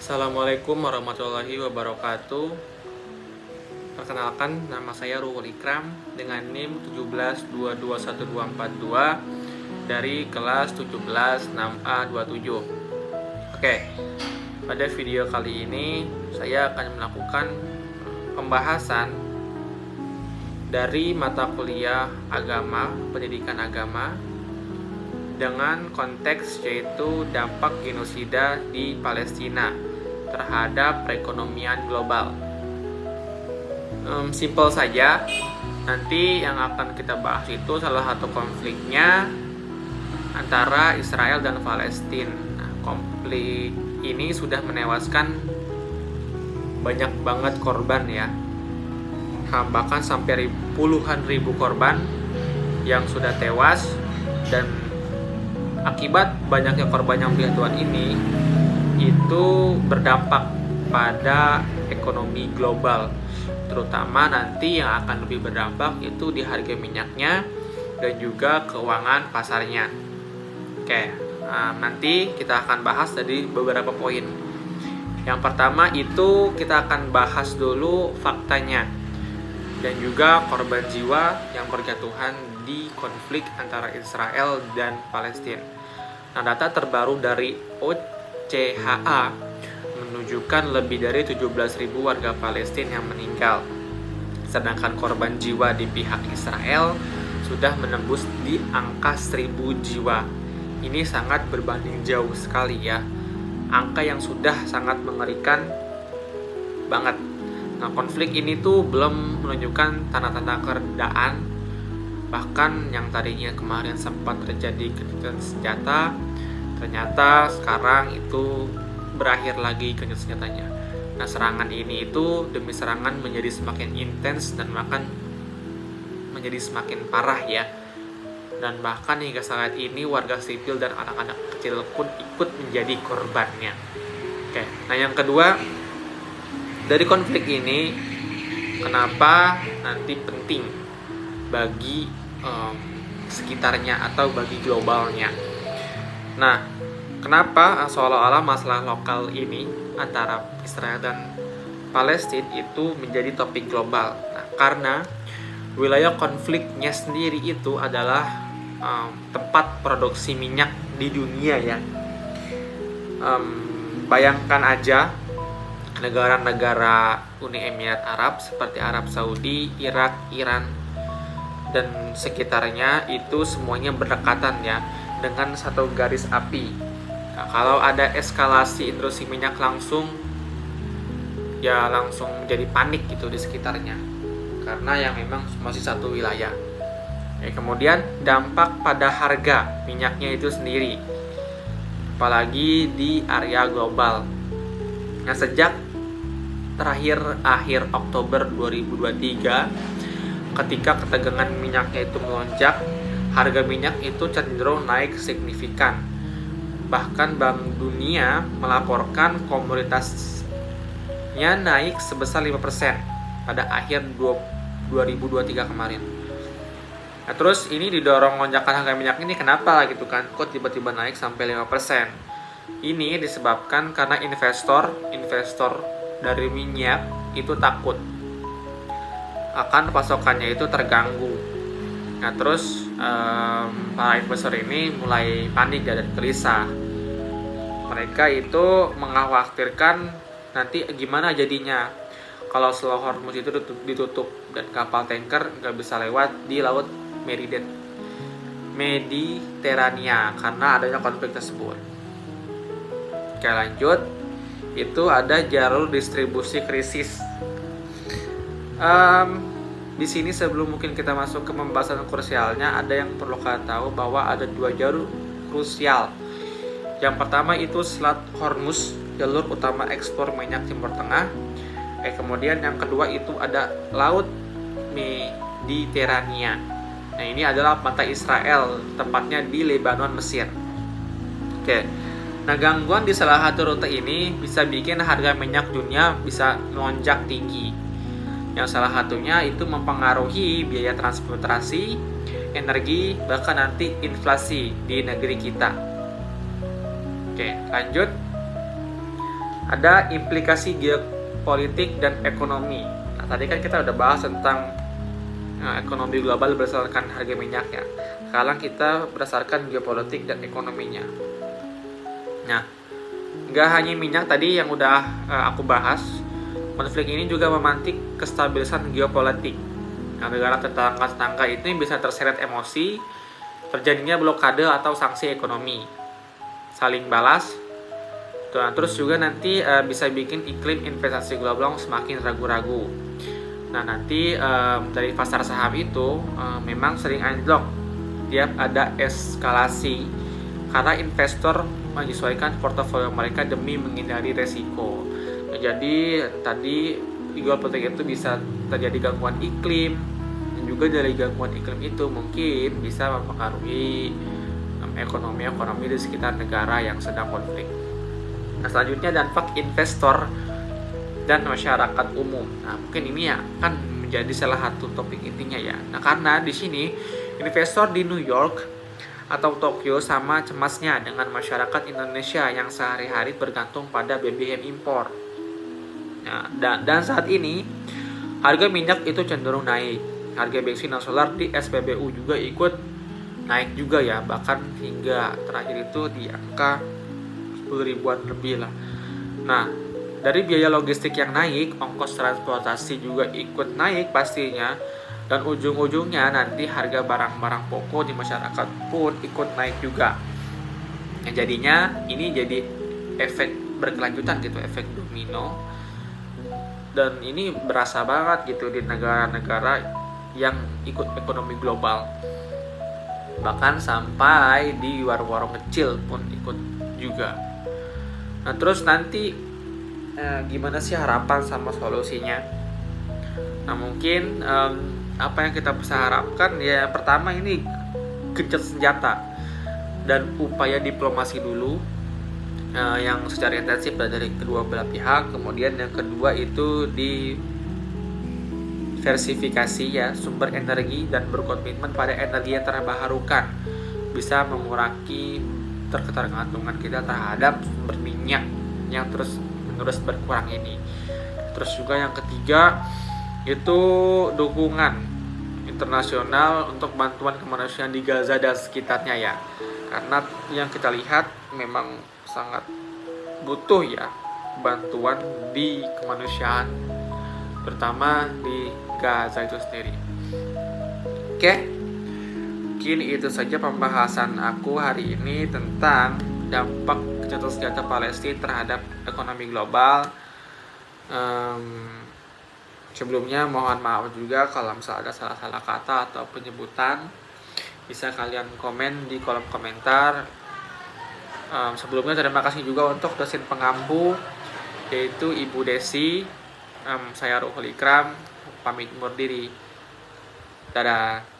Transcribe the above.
Assalamualaikum warahmatullahi wabarakatuh. Perkenalkan, nama saya Ruhul Ikram dengan NIM 1722142 dari kelas 17 6A27. Oke, pada video kali ini saya akan melakukan pembahasan dari mata kuliah agama, pendidikan agama, dengan konteks yaitu dampak genosida di Palestina terhadap perekonomian global. Simple saja, nanti yang akan kita bahas itu salah satu konfliknya antara Israel dan Palestina. Nah, konflik ini sudah menewaskan banyak banget korban ya, bahkan sampai puluhan ribu korban yang sudah tewas, dan akibat banyaknya korban yang berjatuhan ini itu berdampak pada ekonomi global, terutama nanti yang akan lebih berdampak itu di harga minyaknya dan juga keuangan pasarnya. Oke, nanti kita akan bahas dari beberapa poin. Yang pertama itu kita akan bahas dulu faktanya dan juga korban jiwa yang berjatuhan di konflik antara Israel dan Palestina. Nah, data terbaru dari OCHA menunjukkan lebih dari 17.000 warga Palestina yang meninggal. Sedangkan korban jiwa di pihak Israel sudah menembus di angka 1.000 jiwa. Ini sangat berbanding jauh sekali ya. Angka yang sudah sangat mengerikan banget. Nah, konflik ini tuh belum menunjukkan tanda-tanda keredaan. Bahkan yang tadinya kemarin sempat terjadi gencatan senjata, ternyata sekarang itu berakhir lagi gencatan senjatanya. Nah, serangan ini itu demi serangan menjadi semakin intens dan bahkan menjadi semakin parah ya. Dan bahkan hingga saat ini warga sipil dan anak-anak kecil pun ikut menjadi korbannya. Oke, nah yang kedua, dari konflik ini kenapa nanti penting bagi sekitarnya atau bagi globalnya. Nah, kenapa seolah-olah masalah lokal ini antara Israel dan Palestina itu menjadi topik global? Nah, karena wilayah konfliknya sendiri itu adalah tempat produksi minyak di dunia ya. Bayangkan aja negara-negara Uni Emirat Arab seperti Arab Saudi, Irak, Iran, dan sekitarnya itu semuanya berdekatan ya dengan satu garis api. Nah, kalau ada eskalasi intrusi minyak langsung jadi panik gitu di sekitarnya karena yang memang masih satu wilayah. Kemudian dampak pada harga minyaknya itu sendiri, apalagi di area global. Nah, sejak akhir Oktober 2023, ketika ketegangan minyaknya itu melonjak, harga minyak itu cenderung naik signifikan. Bahkan Bank Dunia melaporkan komoditasnya naik sebesar 5% pada akhir 2023 kemarin. Nah, terus ini didorong lonjakan harga minyak ini kenapa gitu kan? Kok tiba-tiba naik sampai 5%? Ini disebabkan karena investor dari minyak itu takut akan pasokannya itu terganggu. Nah, terus para investor ini mulai panik dan gelisah. Mereka itu mengkhawatirkan nanti gimana jadinya kalau Selau Hormuz itu ditutup dan kapal tanker nggak bisa lewat di laut Mediterania karena adanya konflik tersebut. Oke, lanjut. Itu ada jalur distribusi krisis. Di sini sebelum mungkin kita masuk ke pembahasan krusialnya, ada yang perlu kita tahu bahwa ada dua jalur krusial. Yang pertama itu Selat Hormuz, jalur utama ekspor minyak Timur Tengah. Kemudian yang kedua itu ada Laut Mediterania. Nah, ini adalah pantai Israel, tepatnya di Lebanon, Mesir. Oke. Nah, gangguan di salah satu rute ini bisa bikin harga minyak dunia bisa melonjak tinggi. Yang salah satunya itu mempengaruhi biaya transportasi, energi, bahkan nanti inflasi di negeri kita. Oke, lanjut. ada implikasi geopolitik dan ekonomi. Nah, tadi kan kita udah bahas tentang ekonomi global berdasarkan harga minyak ya. Sekarang kita berdasarkan geopolitik dan ekonominya. Nah, nggak hanya minyak tadi yang udah aku bahas, konflik ini juga memantik kestabilan geopolitik. Nah, negara tetangga-tetangga itu bisa terseret emosi, terjadinya blokade atau sanksi ekonomi, saling balas. Nah, terus juga nanti bisa bikin iklim investasi global semakin ragu-ragu. Nah, nanti dari pasar saham itu memang sering anjlok tiap ada eskalasi karena investor menyesuaikan portofolio mereka demi menghindari resiko. Nah, jadi tadi geopolitik itu bisa terjadi gangguan iklim, dan juga dari gangguan iklim itu mungkin bisa mempengaruhi ekonomi di sekitar negara yang sedang konflik. Nah, selanjutnya dampak investor dan masyarakat umum. Nah, mungkin ini ya kan menjadi salah satu topik intinya ya. Nah, karena di sini investor di New York atau Tokyo sama cemasnya dengan masyarakat Indonesia yang sehari-hari bergantung pada BBM impor. Nah, dan saat ini harga minyak itu cenderung naik. Harga bensin dan solar di SPBU juga ikut naik juga ya, bahkan hingga terakhir itu di angka 10 ribuan lebih lah. Nah, dari biaya logistik yang naik, ongkos transportasi juga ikut naik pastinya, dan ujung-ujungnya nanti harga barang-barang pokok di masyarakat pun ikut naik juga. Nah, jadinya ini jadi efek berkelanjutan gitu, efek domino, dan ini berasa banget gitu di negara-negara yang ikut ekonomi global, bahkan sampai di warung-warung kecil pun ikut juga. Nah, terus nanti gimana sih harapan sama solusinya? Nah, mungkin apa yang kita bisa harapkan ya, pertama ini gencet senjata dan upaya diplomasi dulu yang secara intensif dari kedua belah pihak. Kemudian yang kedua itu diversifikasi ya sumber energi dan berkomitmen pada energi yang terbarukan, bisa mengurangi ketergantungan kita terhadap sumber minyak yang terus berkurang ini. Terus juga yang ketiga itu dukungan internasional untuk bantuan kemanusiaan di Gaza dan sekitarnya ya, karena yang kita lihat memang sangat butuh ya bantuan di kemanusiaan, terutama di Gaza itu sendiri. Oke, mungkin itu saja pembahasan aku hari ini tentang dampak gencatan senjata Palestina terhadap ekonomi global. Sebelumnya mohon maaf juga kalau misalnya ada salah-salah kata atau penyebutan. Bisa kalian komen di kolom komentar. Sebelumnya terima kasih juga untuk dosen pengampu yaitu Ibu Desi. Saya Ruhul Ikram, pamit undur diri. Dadah.